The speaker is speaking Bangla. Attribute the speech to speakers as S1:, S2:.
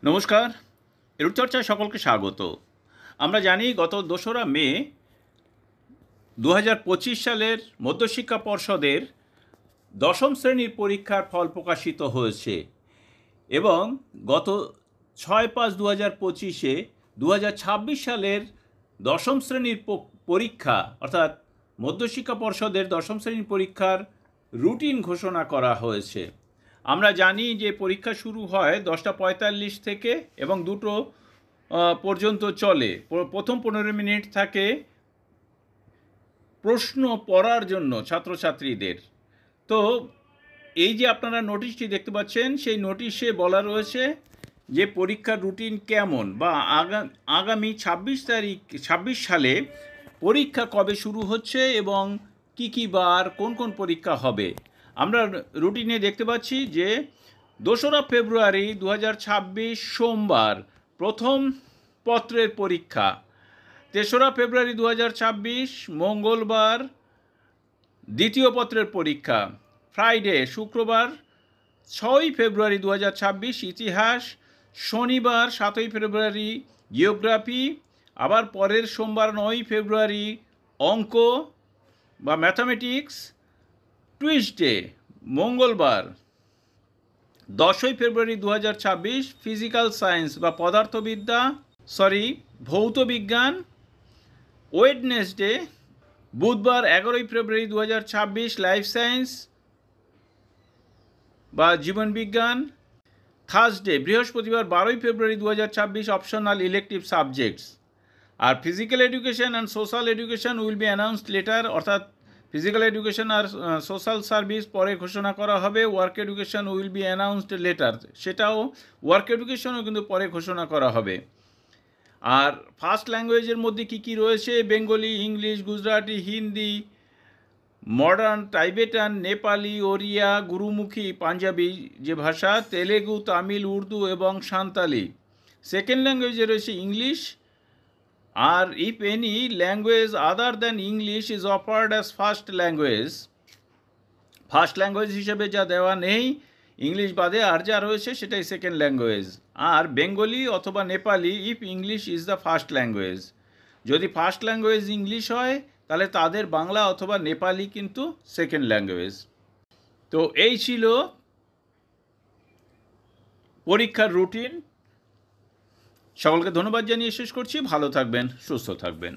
S1: নমস্কার, রূপচর্চায় সকলকে স্বাগত। আমরা জানি গত ২রা মে ২০২৫ সালের মধ্যশিক্ষা পর্ষদের দশম শ্রেণীর পরীক্ষার ফল প্রকাশিত হয়েছে এবং গত ৬/৫/২০২৫-এ ২০২৬ সালের দশম শ্রেণীর পরীক্ষা অর্থাৎ মধ্যশিক্ষা পর্ষদের দশম শ্রেণীর পরীক্ষার রুটিন ঘোষণা করা হয়েছে। আমরা জানি যে পরীক্ষা শুরু হয় 10:45 থেকে এবং 2টো পর্যন্ত চলে। প্রথম 15 মিনিট থাকে প্রশ্ন পড়ার জন্য ছাত্রছাত্রীদের। তো এই যে আপনারা নোটিশটি দেখতে পাচ্ছেন, সেই নোটিশে বলা রয়েছে যে পরীক্ষার রুটিন কেমন বা আগামী 26 সালে পরীক্ষা কবে শুরু হচ্ছে এবং কী বার কোন কোন পরীক্ষা হবে। আমরা রুটিনে দেখতে পাচ্ছি যে 2রা ফেব্রুয়ারি 2026 সোমবার প্রথম পত্রের পরীক্ষা, 3রা ফেব্রুয়ারি 2026 মঙ্গলবার দ্বিতীয় পত্রের পরীক্ষা, ফ্রাইডে শুক্রবার 6ই ফেব্রুয়ারি 2026 ইতিহাস, শনিবার 7ই ফেব্রুয়ারি জিওগ্রাফি, আবার পরের সোমবার 9ই ফেব্রুয়ারি অঙ্ক বা ম্যাথামেটিক্স, টুইসডে মঙ্গলবার 10ই ফেব্রুয়ারি 2026 ফিজিক্যাল সায়েন্স বা ভৌতবিজ্ঞান, ওয়েডনেসডে বুধবার 11ই ফেব্রুয়ারি 2026 লাইফ সায়েন্স বা জীবনবিজ্ঞান, থার্সডে বৃহস্পতিবার 12ই ফেব্রুয়ারি 2026 অপশনাল ইলেকটিভ সাবজেক্টস। আর physical education and social education will be announced later, অর্থাৎ ফিজিক্যাল এডুকেশন আর সোশ্যাল সার্ভিস পরে ঘোষণা করা হবে। Work education will be announced later, সেটাও ওয়ার্ক এডুকেশনও কিন্তু পরে ঘোষণা করা হবে। আর ফার্স্ট ল্যাঙ্গুয়েজের মধ্যে কী রয়েছে, Bengali, English, Gujarati, Hindi, modern, Tibetan, Nepali, Odia, Gurmukhi, Punjabi যে ভাষা, তেলেগু, তামিল, উর্দু এবং সাঁওতালি। সেকেন্ড ল্যাঙ্গুয়েজে রয়েছে ইংলিশ। আর if any language other than English is offered as first language হিসেবে যা দেওয়া নেই, ইংলিশ বাদে আর যা রয়েছে সেটাই সেকেন্ড ল্যাঙ্গুয়েজ। আর বেঙ্গলি অথবা Nepali if English is the first language. যদি ফার্স্ট ল্যাঙ্গুয়েজ ইংলিশ হয় তাহলে তাদের বাংলা অথবা নেপালি কিন্তু সেকেন্ড ল্যাঙ্গুয়েজ। তো এই ছিল পরীক্ষার রুটিন। সকলকে ধন্যবাদ জানিয়ে শেষ করছি। ভালো থাকবেন, সুস্থ থাকবেন।